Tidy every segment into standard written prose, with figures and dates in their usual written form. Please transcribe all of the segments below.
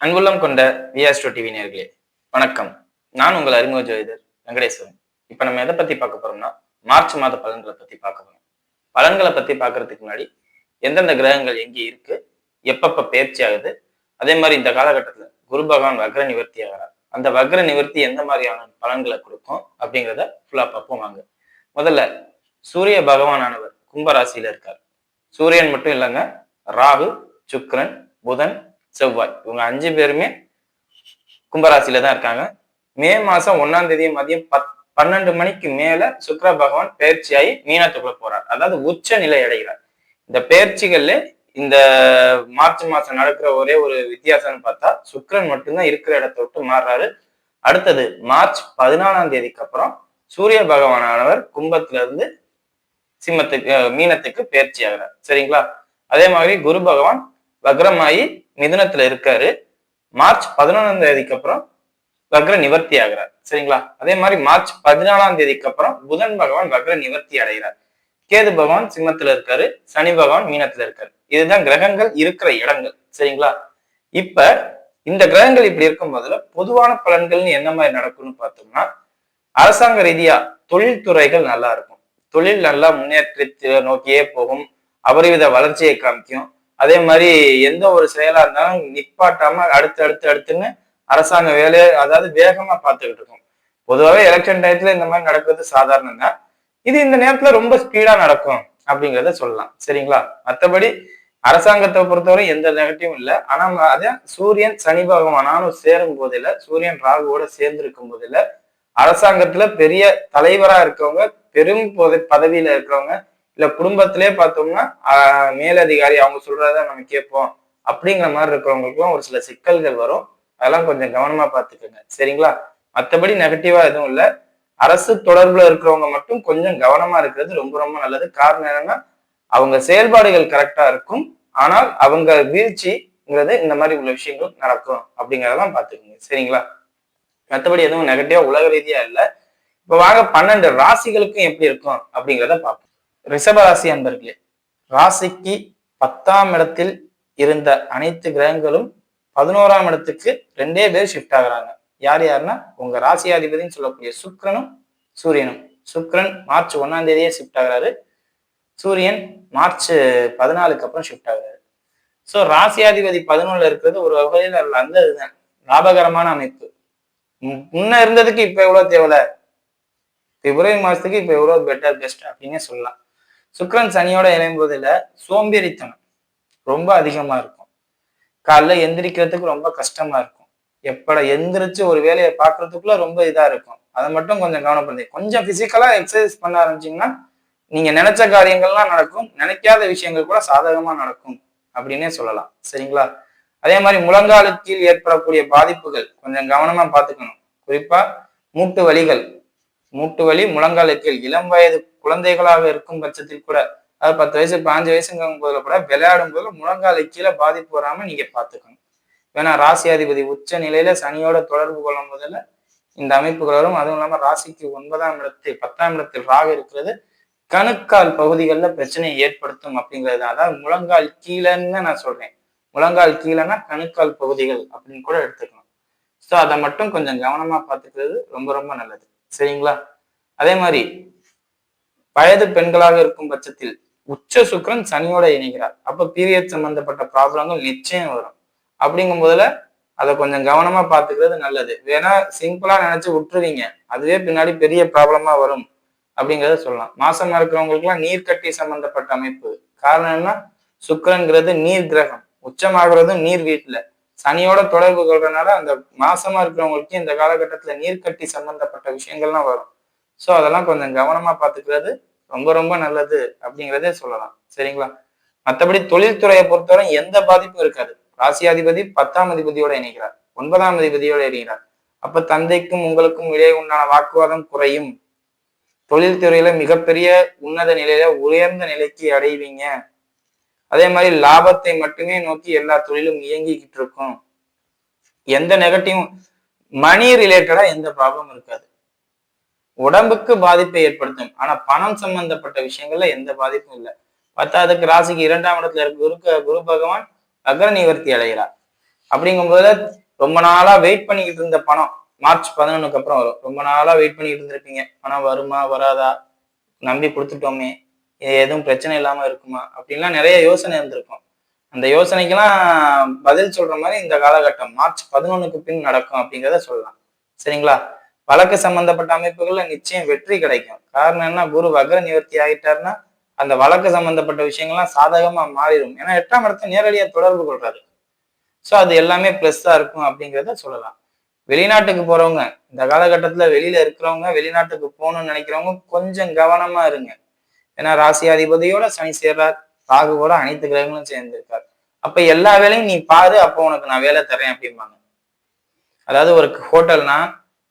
அன்புள்ளம் கொண்ட விஆஸ்ட்ரோ டிவி நேர்களே வணக்கம். நான் உங்கள் அறிமுக ஜோதிடர் வெங்கடேஸ்வரன். இப்ப நம்ம எதை பத்தி பார்க்க போறோம்னா மார்ச் மாத பலன்களை பத்தி பார்க்க போறோம். பலன்களை பத்தி பார்க்கறதுக்கு முன்னாடி எந்தெந்த கிரகங்கள் எங்கே இருக்கு, எப்பப்ப பயிற்சி ஆகுது, அதே மாதிரி இந்த காலகட்டத்துல குரு பகவான் வக்ர நிவர்த்தி ஆகிறார். அந்த வக்ர நிவர்த்தி எந்த மாதிரியான பலன்களை கொடுக்கும் அப்படிங்கிறத ஃபுல்லா பார்ப்போம் வாங்க. முதல்ல சூரிய பகவானானவர் கும்பராசியில இருக்கார். சூரியன் மட்டும் இல்லைங்க, ராகு, சுக்கிரன், புதன், செவ்வாய் இவங்க 5 பேருமே கும்பராசியில தான் இருக்காங்க. மே மாசம் 1ஆம் தேதி மதியம் 12 மணிக்கு மேல சுக்கிர பகவான் பயிற்சியாகி மீனத்துக்குள்ள போறார். அதாவது உச்ச நிலை அடைகிறார். இந்த பயிற்சிகள்ல இந்த மார்ச் மாசம் நடக்கிற ஒரே ஒரு வித்தியாசம்னு பார்த்தா சுக்கிரன் மட்டும்தான் இருக்கிற இடத்தை விட்டு மாறுறாரு. அடுத்தது மார்ச் 14ஆம் தேதிக்கு அப்புறம் சூரிய பகவானானவர் கும்பத்துல இருந்து மீனத்துக்கு பயிற்சி ஆகிறார். சரிங்களா? அதே மாதிரி குரு பகவான் வக்ரமாயி மிதுனத்துல இருக்காரு. மார்ச் 11ஆம் தேதிக்கு அப்புறம் வக்ர நிவர்த்தி ஆகிறார். சரிங்களா? அதே மாதிரி மார்ச் 14ஆம் தேதிக்கு அப்புறம் புதன் பகவான் வக்ர நிவர்த்தி அடைகிறார். கேது பகவான் சிம்மத்துல இருக்காரு, சனி பகவான் மீனத்துல இருக்காரு. இதுதான் கிரகங்கள் இருக்கிற இடங்கள். சரிங்களா? இப்ப இந்த கிரகங்கள் இப்படி இருக்கும் போதுல பொதுவான பலன்கள்னு என்ன மாதிரி நடக்கும்னு பார்த்தோம்னா, அரசாங்க ரீதியா தொழில்துறைகள் நல்லா இருக்கும். தொழில் நல்லா முன்னேற்றத்தை நோக்கியே போகும், அபரிவித வளர்ச்சியை காமிக்கும். அதே மாதிரி எந்த ஒரு செயலா இருந்தாலும் நிப்பாட்டாம அடுத்துன்னு அரசாங்க வேலையை அதாவது வேகமா பார்த்துக்கிட்டு இருக்கும். பொதுவாகவே எலெக்ஷன் டயத்துல இந்த மாதிரி நடக்கிறது சாதாரணம் தான். இது இந்த நேரத்துல ரொம்ப ஸ்பீடா நடக்கும் அப்படிங்கிறத சொல்லலாம். சரிங்களா? மற்றபடி அரசாங்கத்தை பொறுத்தவரை எந்த நெகட்டிவும் இல்லை. ஆனா அதே சூரியன் சனி பகவானும் சேரும் போதில்ல, சூரியன் ராகுவோட சேர்ந்து இருக்கும் போதில்ல, அரசாங்கத்துல பெரிய தலைவரா இருக்கவங்க, பெரும் பதவியில இருக்கிறவங்க, இல்ல குடும்பத்திலே பார்த்தோம்னா மேலதிகாரி அவங்க சொல்றத நம்ம கேட்போம் அப்படிங்கிற மாதிரி இருக்கிறவங்களுக்கும் ஒரு சில சிக்கல்கள் வரும். அதெல்லாம் கொஞ்சம் கவனமா பார்த்துக்கோங்க. சரிங்களா? மற்றபடி நெகட்டிவா எதுவும் இல்லை. அரசு தொடர்புல இருக்கிறவங்க மட்டும் கொஞ்சம் கவனமா இருக்கிறது ரொம்ப ரொம்ப நல்லது. காரணம் என்னன்னா, அவங்க செயல்பாடுகள் கரெக்டா இருக்கும், ஆனால் அவங்க வீழ்ச்சிங்கிறது இந்த மாதிரி உள்ள விஷயங்கள் நடக்கும் அப்படிங்கிறதெல்லாம் பார்த்துக்கோங்க. சரிங்களா? மற்றபடி எதுவும் நெகட்டிவா உலக ரீதியா இல்லை. இப்ப வாங்க 12 ராசிகளுக்கும் எப்படி இருக்கும் அப்படிங்கிறத பார்ப்போம். ரிஷபராசி அன்பர்களே, ராசிக்கு 10ஆம் இடத்தில் இருந்த அனைத்து கிரகங்களும் 11ஆம் இடத்துக்கு 2 பேர் ஷிஃப்ட் ஆகுறாங்க. யார் யாருன்னா உங்க ராசியாதிபதினு சொல்லக்கூடிய சுக்கிரனும் சூரியனும். சுக்கிரன் மார்ச் 1ஆம் தேதியே ஷிஃப்ட் ஆகுறாரு. சூரியன் மார்ச் 14க்கு அப்புறம் ஷிஃப்ட் ஆகுறாரு. ஸோ ராசியாதிபதி 11ல இருக்கிறது ஒரு வகையில் அந்த இதுதான் லாபகரமான அமைப்பு. முன்ன இருந்ததுக்கு இப்ப எவ்வளவு தேவை, பிப்ரவரி மாசத்துக்கு இப்ப எவ்வளவு பெட்டர் பெஸ்ட் அப்படின்னே சொல்லலாம். சுக்கிரன் சனியோட இணையும் போதுல சோம்பேறித்தனம் ரொம்ப அதிகமா இருக்கும். காலைல எந்திரிக்கிறதுக்கு ரொம்ப கஷ்டமா இருக்கும். எப்பட எந்திரிச்சு ஒரு வேலையை பார்க்கறதுக்குள்ள ரொம்ப இதா இருக்கும். அதை மட்டும் கொஞ்சம் கவனப்படுது. கொஞ்சம் பிசிக்கலா எக்ஸசைஸ் பண்ண ஆரம்பிச்சீங்கன்னா நீங்க நினைச்ச காரியங்கள்லாம் நடக்கும், நினைக்காத விஷயங்கள் கூட சாதகமா நடக்கும் அப்படின்னே சொல்லலாம். சரிங்களா? அதே மாதிரி முழங்காலு கீழ் ஏற்படக்கூடிய பாதிப்புகள் கொஞ்சம் கவனமா பார்த்துக்கணும். குறிப்பா மூட்டு வலிகள், மூட்டு வலி, முழங்காலு கீழ் இளம் வயது குழந்தைகளாக இருக்கும் பட்சத்தில் கூட, அதாவது 10 வயசு 15 வயசுங்கும் போதுல கூட விளையாடும் போது முழங்காலு கீழே பாதிப்பு வராம நீங்க பார்த்துக்கணும். ஏன்னா ராசியாதிபதி உச்ச நிலையில சனியோட தொடர்பு கொள்ளும் போதுல இந்த அமைப்புகள் வரும். அதுவும் இல்லாம ராசிக்கு 9ஆம் இடத்தில் 10ஆம் இடத்தில் ராகு இருக்கிறது கணுக்கால் பகுதிகளில் பிரச்சனையை ஏற்படுத்தும் அப்படிங்கிறது. அதாவது முழங்கால் கீழன்னு நான் சொல்றேன். முழங்கால் கீழேன்னா கணுக்கால் பகுதிகள் அப்படின்னு கூட எடுத்துக்கணும். ஸோ அதை மட்டும் கொஞ்சம் கவனமா பார்த்துக்கிறது ரொம்ப ரொம்ப நல்லது. சரிங்களா? அதே மாதிரி வயது பெண்களாக இருக்கும் பட்சத்தில் உச்ச சுக்கிரன் சனியோட இணைகிறார். அப்ப பீரியட் சம்பந்தப்பட்ட ப்ராப்ளங்கள் நிச்சயம் வரும். அப்படிங்கும் போதுல அதை கொஞ்சம் கவனமா பார்த்துக்கிறது நல்லது. வேணா சிம்பிளா நினைச்சு விட்டுருவீங்க, அதுவே பின்னாடி பெரிய ப்ராப்ளமா வரும் அப்படிங்கிறத சொல்லலாம். மாசமா இருக்கிறவங்களுக்கு எல்லாம் நீர்க்கட்டி சம்பந்தப்பட்ட அமைப்பு. காரணம் என்ன? சுக்கிரன்கிறது நீர் கிரகம், உச்சமாகிறது நீர் வீட்டுல, சனியோட தொடர்பு கொள்றதுனால அந்த மாசமா இருக்கிறவங்களுக்கு இந்த காலகட்டத்துல நீர்க்கட்டி சம்பந்தப்பட்ட விஷயங்கள்லாம் வரும். ஸோ அதெல்லாம் கொஞ்சம் கவனமா பார்த்துக்கிறது ரொம்ப ரொம்ப நல்லது அப்படிங்கிறதே சொல்லலாம். சரிங்களா? மற்றபடி தொழில்துறையை பொறுத்தவரை எந்த பாதிப்பும் இருக்காது. ராசியாதிபதி 10ஆம் அதிபதியோட இணைகிறார், 9ஆம் அதிபதியோட இணைகிறார். அப்ப தந்தைக்கும் உங்களுக்கும் இடையே உண்டான வாக்குவாதம் குறையும். தொழில்துறையில மிகப்பெரிய உன்னத நிலையில உயர்ந்த நிலைக்கு அடைவீங்க. அதே மாதிரி லாபத்தை மட்டுமே நோக்கி எல்லா தொழிலும் இயங்கிக்கிட்டு இருக்கும். எந்த நெகட்டிவ் மணி ரிலேட்டடா எந்த ப்ராப்ளம் இருக்காது. உடம்புக்கு பாதிப்பை ஏற்படுத்தும், ஆனா பணம் சம்பந்தப்பட்ட விஷயங்கள்ல எந்த பாதிப்பும் இல்லை. பத்தாவதுக்கு ராசிக்கு 2ஆம் இடத்துல இருக்க குரு பகவான் வக்ர நிவர்த்தி அடைகிறார். அப்படிங்கும்போது ரொம்ப நாளா வெயிட் பண்ணிக்கிட்டு இருந்த பணம் மார்ச் 11க்கு அப்புறம் வரும். ரொம்ப நாளா வெயிட் பண்ணிட்டு இருந்திருப்பீங்க. பணம் வருமா வராதா, நம்பி கொடுத்துட்டோமே, எதுவும் பிரச்சனை இல்லாம இருக்குமா அப்படின்லாம் நிறைய யோசனை இருந்திருக்கும். அந்த யோசனைக்கெல்லாம் பதில் சொல்ற மாதிரி இந்த காலகட்டம் மார்ச் 11க்கு பின் நடக்கும் அப்படிங்கிறத சொல்லலாம். சரிங்களா? வழக்கு சம்பந்தப்பட்ட அமைப்புகள்ல நிச்சயம் வெற்றி கிடைக்கும். காரணம் என்ன, குரு வக்ர நிவர்த்தி ஆகிட்டாருன்னா அந்த வழக்கு சம்பந்தப்பட்ட விஷயங்கள்லாம் சாதகமா மாறிடும். ஏன்னா 8ஆம் இடத்தை நேரடியா தொடர்பு கொள்றாரு. சோ அது எல்லாமே பிளஸ்ஸா இருக்கும் அப்படிங்கிறத சொல்லலாம். வெளிநாட்டுக்கு போறவங்க, இந்த காலகட்டத்துல வெளியில இருக்கிறவங்க, வெளிநாட்டுக்கு போகணும்னு நினைக்கிறவங்க கொஞ்சம் கவனமா இருங்க. ஏன்னா ராசியாதிபதியோட சனி சேர்றார், ராகு கூட அனைத்து கிரகங்களும் சேர்ந்திருக்கார். அப்ப எல்லா வேலையும் நீ பாரு, அப்போ உனக்கு நான் வேலை தரேன் அப்படிம்பாங்க. அதாவது ஒரு ஹோட்டல்னா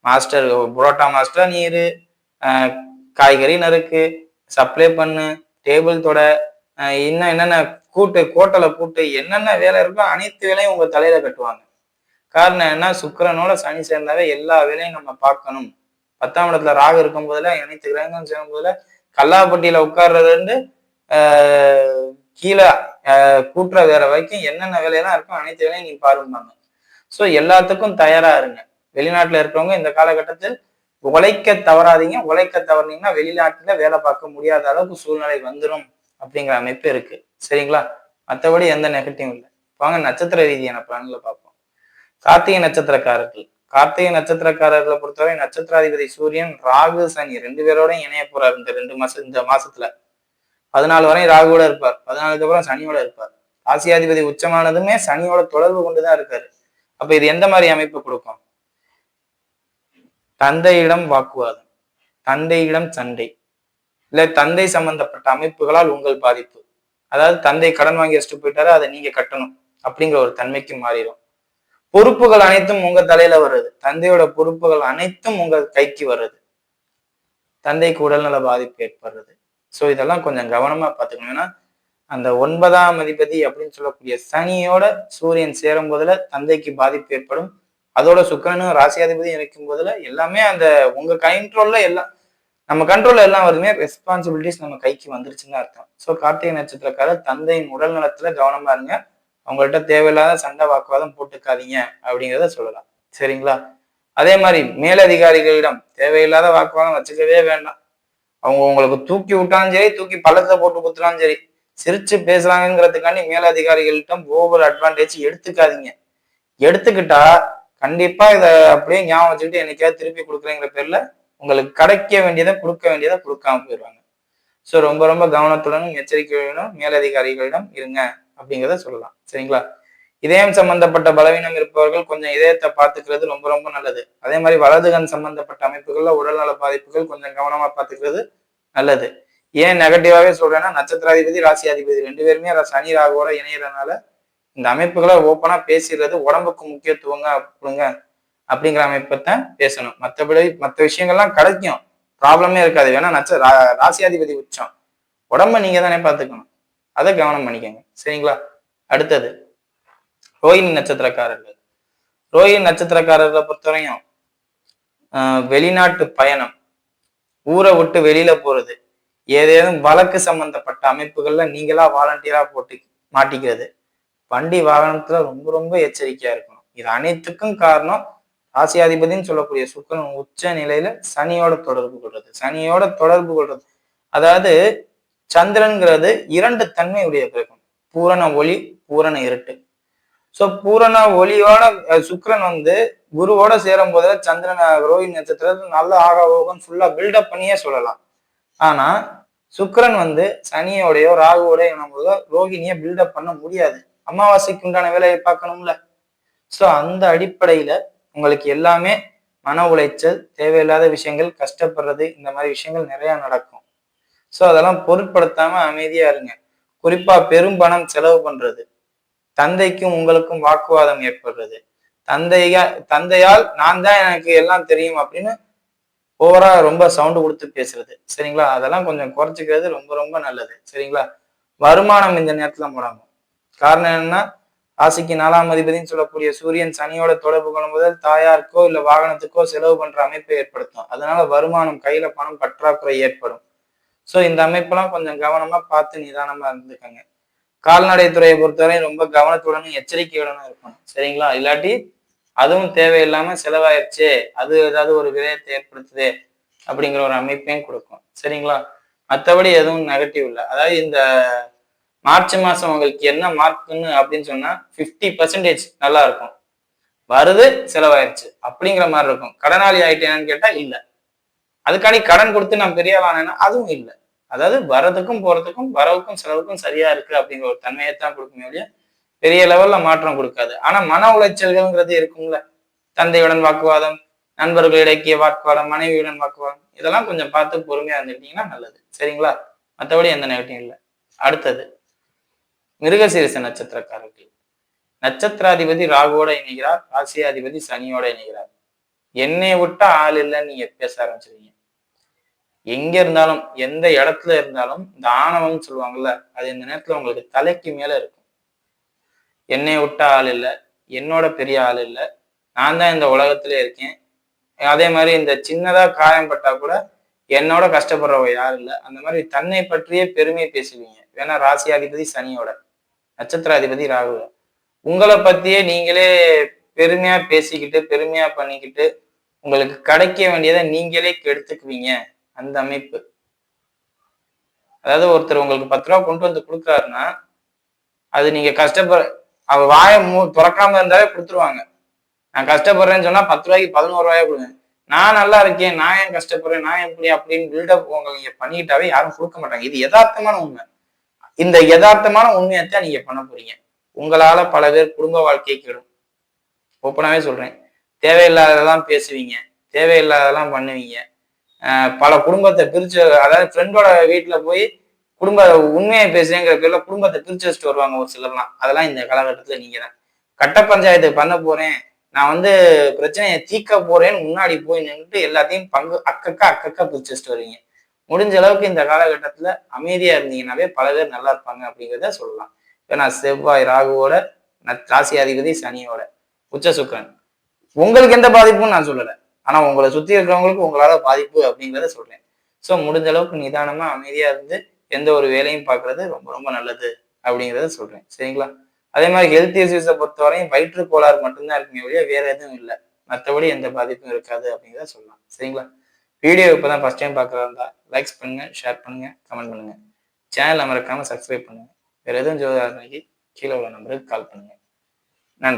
மாஸ்டர், புரோட்டா மாஸ்டரா நீ இரு, காய்கறி நறுக்கு, சப்ளை பண்ணு, டேபிள் தொட, இன்னும் என்னென்ன கூட்டு, கோட்டலை கூட்டு, என்னென்ன வேலை இருக்கோ அனைத்து வேலையும் உங்க தலையில கட்டுவாங்க. காரணம் என்ன, சுக்கிரனோட சனி சேர்ந்தாவே எல்லா வேலையும் நம்ம பார்க்கணும். 10ஆம் இடத்துல ராகு இருக்கும் போதுல, அனைத்து கிரகங்களும் சேரும் போதுல கல்லாப்பட்டியில உட்கார்றது இருந்து கீழே கூட்டுற வேற வரைக்கும் என்னென்ன வேலையெல்லாம் இருக்கும் அனைத்து வேலையும் நீ பாருப்பாங்க. சோ எல்லாத்துக்கும் தயாரா இருங்க. வெளிநாட்டுல இருக்கிறவங்க இந்த காலகட்டத்தில் உழைக்க தவறாதீங்க. உழைக்க தவறுனீங்கன்னா வெளிநாட்டுல வேலை பார்க்க முடியாத அளவுக்கு சூழ்நிலை வந்துடும் அப்படிங்கிற அமைப்பு இருக்கு. சரிங்களா? மற்றபடி எந்த நெகட்டிவும் இல்லை. வாங்க நட்சத்திர ரீதியான பலன்களை பார்ப்போம். கார்த்திகை நட்சத்திரக்காரர்கள், கார்த்திகை நட்சத்திரக்காரர்களை பொறுத்தவரை நட்சத்திராதிபதி சூரியன் ராகு சனி 2 பேரோடையும் இணைய போறாரு இந்த மாசத்துல. 14 வரை ராகுவோட இருப்பார், 14க்கு அப்புறம் சனியோட இருப்பார். ராசியாதிபதி உச்சமானதுமே சனியோட தொடர்பு கொண்டுதான் இருக்காரு. அப்ப இது எந்த மாதிரி அமைப்பு கொடுக்கும்? தந்தையிடம் வாக்குவாதம், தந்தையிடம் சண்டை, இல்ல தந்தை சம்பந்தப்பட்ட அமைப்புகளால் உங்கள் பாதிப்பு. அதாவது தந்தை கடன் வாங்கி வச்சுட்டு போயிட்டாரு, அதை நீங்க கட்டணும் அப்படிங்கிற ஒரு தன்மைக்கு மாறிடும். பொறுப்புகள் அனைத்தும் உங்க தலையில வருது, தந்தையோட பொறுப்புகள் அனைத்தும் உங்க கைக்கு வருது, தந்தைக்கு உடல்நல பாதிப்பு ஏற்படுறது. சோ இதெல்லாம் கொஞ்சம் கவனமா பார்த்துக்கணும். ஏன்னா அந்த 9ஆம் அதிபதி அப்படின்னு சொல்லக்கூடிய சனியோட சூரியன் சேரும் போதுல தந்தைக்கு பாதிப்பு ஏற்படும். அதோட சுக்கிரனும் ராசியாதிபதியும் இருக்கும் போதுல எல்லாமே அந்த உங்க கண்ட்ரோல்ல எல்லாம், நம்ம கண்ட்ரோல்ல எல்லாம் வருதுமே, ரெஸ்பான்சிபிலிட்டிஸ் நம்ம கைக்கு வந்துருச்சுன்னு அர்த்தம். ஸோ கார்த்திகை நட்சத்திரக்காரர் தந்தையின் உடல் நலத்துல கவனமா இருங்க. அவங்கள்ட்ட தேவையில்லாத சண்டை வாக்குவாதம் போட்டுக்காதீங்க அப்படிங்கிறத சொல்லலாம். சரிங்களா? அதே மாதிரி மேலதிகாரிகளிடம் தேவையில்லாத வாக்குவாதம் வச்சுக்கவே வேண்டாம். அவங்க உங்களுக்கு தூக்கி விட்டாலும் சரி, தூக்கி பள்ளத்துல போட்டு குத்துனாலும் சரி, சிரிச்சு பேசுறாங்கிறதுக்காண்டி மேலதிகாரிகள்கிட்ட ஓவர் அட்வான்டேஜ் எடுத்துக்காதீங்க. எடுத்துக்கிட்டா கண்டிப்பா இதை அப்படியே ஞாபகம் வச்சுக்கிட்டு என்னைக்காவது திருப்பி கொடுக்குறேங்கிற பேர்ல உங்களுக்கு கிடைக்க வேண்டியதை கொடுக்காம போயிடுவாங்க. ஸோ ரொம்ப ரொம்ப கவனத்துடனும் எச்சரிக்கையுடனும் மேலதிகாரிகளிடம் இருங்க அப்படிங்கிறத சொல்லலாம். சரிங்களா? இதயம் சம்பந்தப்பட்ட பலவீனம் இருப்பவர்கள் கொஞ்சம் இதயத்தை பார்த்துக்கிறது ரொம்ப ரொம்ப நல்லது. அதே மாதிரி வலதுகண் சம்பந்தப்பட்ட அமைப்புகள்ல உடல்நல பாதிப்புகள் கொஞ்சம் கவனமா பார்த்துக்கிறது நல்லது. ஏன் நெகட்டிவாவே சொல்றேன்னா, நட்சத்திராதிபதி ராசியாதிபதி 2 பேருமே சனி ராகுவோட இணையறதுனால இந்த அமைப்புகளை ஓப்பனா பேசிடுறது, உடம்புக்கு முக்கியத்துவங்க கொடுங்க அப்படிங்கிற அமைப்பைத்தான் பேசணும். மற்றபடி மற்ற விஷயங்கள்லாம் கிடைக்கும், ப்ராப்ளமே இருக்காது. வேணா ராசியாதிபதி உச்சம், உடம்ப நீங்க தானே பார்த்துக்கணும், அதை கவனம் பண்ணிக்கோங்க. சரிங்களா? அடுத்தது ரோஹிணி நட்சத்திரக்காரர்கள். ரோஹிணி நட்சத்திரக்காரர்களை பொறுத்தவரையும் வெளிநாட்டு பயணம், ஊரை விட்டு வெளியில போறது, ஏதேனும் வழக்கு சம்பந்தப்பட்ட அமைப்புகள்ல நீங்களா வாலண்டியரா போட்டு மாட்டிக்கிறது, வண்டி வாகனத்துல ரொம்ப ரொம்ப எச்சரிக்கையா இருக்கணும். இது அனைத்துக்கும் காரணம் ராசியாதிபதினு சொல்லக்கூடிய சுக்கிரன் உச்ச நிலையில சனியோட தொடர்பு கொள்றது. அதாவது சந்திரன்கிறது 2 தன்மை உடைய கிரகம், பூரண ஒளி பூரண இருட்டு. சோ பூரண ஒளியோட சுக்கிரன் குருவோட சேரும் போது சந்திரன் ரோஹிணி நட்சத்திரத்துல நல்ல ஆகாவோகம் ஃபுல்லா பில்டப் பண்ணியே சொல்லலாம். ஆனா சுக்கிரன் சனியோடையோ ராகுவோடய நம்ம ரோஹிணிய பில்டப் பண்ண முடியாது. அமாவாசைக்கு உண்டான வேலையை பார்க்கணும்ல. சோ அந்த அடிப்படையில உங்களுக்கு எல்லாமே மன உளைச்சல், தேவையில்லாத விஷயங்கள், கஷ்டப்படுறது, இந்த மாதிரி விஷயங்கள் நிறைய நடக்கும். சோ அதெல்லாம் பொருட்படுத்தாம அமைதியா இருங்க. குறிப்பா பெரும் பணம் செலவு பண்றது, தந்தைக்கும் உங்களுக்கும் வாக்குவாதம் ஏற்படுறது, தந்தையால் நான் தான் எனக்கு எல்லாம் தெரியும் அப்படின்னு ஓவரா ரொம்ப சவுண்டு கொடுத்து பேசுறது, சரிங்களா? அதெல்லாம் கொஞ்சம் குறைச்சிக்கிறது ரொம்ப ரொம்ப நல்லது. சரிங்களா? வருமானம் இந்த நேரத்துல முடங்கும். காரணம் என்னன்னா, ராசிக்கு 4ஆம் அதிபதினு சொல்லக்கூடிய சூரியன் சனியோட தொடர்பு கொள்ளும் போது தாயாருக்கோ இல்ல வாகனத்துக்கோ செலவு பண்ற அமைப்பை ஏற்படுத்தும். அதனால வருமானம், கையில பணம் பற்றாக்குறை ஏற்படும். சோ இந்த அமைப்பெல்லாம் கொஞ்சம் கவனமா பார்த்து நிதானமா இருந்துக்கங்க. கால்நடை துறையை பொறுத்தவரை ரொம்ப கவனத்துடனும் எச்சரிக்கையுடனும் இருக்கணும். சரிங்களா? இல்லாட்டி அதுவும் தேவையில்லாம செலவாயிருச்சு, அது ஏதாவது ஒரு விரயத்தை ஏற்படுத்துது அப்படிங்கிற ஒரு அமைப்பையும் கொடுக்கும். சரிங்களா? மற்றபடி எதுவும் நெகட்டிவ் இல்லை. அதாவது இந்த மார்ச் மாசம் உங்களுக்கு என்ன மார்க்குன்னு அப்படின்னு சொன்னா 50% நல்லா இருக்கும். வருது செலவாயிருச்சு அப்படிங்கிற மாதிரி இருக்கும். கடனாளி ஆயிட்டேன்னு கேட்டா இல்ல. அதுக்காண்டி கடன் கொடுத்து நான் பெரிய ஆளானேன்னா அதுவும் இல்லை. அதாவது வரதுக்கும் போறதுக்கும் வரவுக்கும் செலவுக்கும் சரியா இருக்கு அப்படிங்கிற ஒரு தன்மையை தான் கொடுக்குமே ஒழிய பெரிய லெவல்ல மாற்றம் கொடுக்காது. ஆனா மன உளைச்சல்கள்ங்கிறது இருக்கும்ல. தந்தையுடன் வாக்குவாதம், நண்பர்களிடையே வாக்குவாதம், மனைவியுடன் வாக்குவாதம், இதெல்லாம் கொஞ்சம் பார்த்து பொறுமையா இருந்துட்டீங்கன்னா நல்லது. சரிங்களா? மற்றபடி எந்த நெகட்டிவ் இல்லை. அடுத்தது மிருகசீரிச நட்சத்திரக்காரர்கள். நட்சத்திராதிபதி ராகுவோட இணைகிறார், ராசியாதிபதி சனியோட இணைகிறார். என்னை விட்டா ஆள் இல்லைன்னு நீங்க பேச ஆரம்பிச்சிருவீங்க. எங்க இருந்தாலும் எந்த இடத்துல இருந்தாலும் இந்த ஆணவம்னு சொல்லுவாங்கல்ல, அது இந்த நேரத்துல உங்களுக்கு தலைக்கு மேல இருக்கும். என்னை விட்டா ஆள் இல்லை, என்னோட பெரிய ஆள் இல்லை, நான் தான் இந்த உலகத்திலே இருக்கேன். அதே மாதிரி இந்த சின்னதா காயம்பட்டா கூட என்னோட கஷ்டப்படுறவ யாரும் இல்லை. அந்த மாதிரி தன்னை பற்றியே பெருமையை பேசுவீங்க. வேணா ராசியாதிபதி சனியோட, நட்சத்திராதிபதி ராகு. உங்களை பத்தியே நீங்களே பெருமையா பேசிக்கிட்டு பெருமையா பண்ணிக்கிட்டு உங்களுக்கு கிடைக்க வேண்டியதை நீங்களே கெடுத்துக்குவீங்க. அந்த அமைப்பு. அதாவது ஒருத்தர் உங்களுக்கு 10 ரூபா கொண்டு வந்து கொடுக்குறாருன்னா அது நீங்க அவ வாயை திறக்காம இருந்தாலே கொடுத்துருவாங்க. நான் கஷ்டப்படுறேன்னு சொன்னா 10 ரூபாய்க்கு 11 ரூபாயா கொடுங்க. நான் நல்லா இருக்கேன், நான் ஏன் கஷ்டப்படுறேன், நான் எப்படி அப்படின்னு பில்டப் நீங்க பண்ணிக்கிட்டாவே யாரும் கொடுக்க மாட்டாங்க. இது யதார்த்தமான உண்மை. இந்த யதார்த்தமான உண்மையத்தான் நீங்க பண்ண போறீங்க. உங்களால பல பேர் குடும்ப வாழ்க்கை கெடும். ஓப்பனாவே சொல்றேன். தேவையில்லாததெல்லாம் பேசுவீங்க, தேவையில்லாததெல்லாம் பண்ணுவீங்க. பல குடும்பத்தை பிரிச்சு, அதாவது ஃப்ரெண்டோட வீட்டுல போய் குடும்ப உண்மையை பேசுறேங்கிற பேர்ல குடும்பத்தை பிரிச்சு வச்சுட்டு வருவாங்க ஒரு சிலர்லாம். அதெல்லாம் இந்த காலகட்டத்துல நீங்க தான். கட்ட பஞ்சாயத்து பண்ண போறேன், நான் பிரச்சனையை தீர்க்க போறேன்னு முன்னாடி போய் நின்றுட்டு எல்லாத்தையும் அக்கக்கா பிரிச்சு வச்சுட்டு வருவீங்க. முடிஞ்ச அளவுக்கு இந்த காலகட்டத்துல அமைதியா இருந்தீங்கன்னாவே பல பேர் நல்லா இருப்பாங்க அப்படிங்கிறத சொல்லலாம். ஏன்னா செவ்வாய் ராகுவோட, ராசி அதிபதி சனியோட, உச்ச சுக்கிரன். உங்களுக்கு எந்த பாதிப்பும் நான் சொல்லலை, ஆனா உங்களை சுத்தி இருக்கிறவங்களுக்கு உங்களால பாதிப்பு அப்படிங்கிறத சொல்றேன். ஸோ முடிஞ்ச அளவுக்கு நிதானமா அமைதியா இருந்து எந்த ஒரு வேலையும் பார்க்கறது ரொம்ப ரொம்ப நல்லது அப்படிங்கிறத சொல்றேன். சரிங்களா? அதே மாதிரி ஹெல்த் இஷ்யூஸை பொறுத்தவரையும் வயிற்று கோளாறு மட்டும்தான் இருக்குமே ஒழிய வேற எதுவும் இல்லை. மற்றபடி எந்த பாதிப்பும் இருக்காது அப்படிங்கிறத சொல்லலாம். சரிங்களா? வீடியோ இப்போதான் ஃபர்ஸ்ட் டைம் பார்க்கறதா இருந்தா லைக்ஸ் பண்ணுங்க, ஷேர் பண்ணுங்க, கமெண்ட் பண்ணுங்க. சேனலை மறக்காம சப்ஸ்கிரைப் பண்ணுங்க. வேற எதுவும் ஜோதிடர் கீழே உள்ள நம்பருக்கு கால் பண்ணுங்க.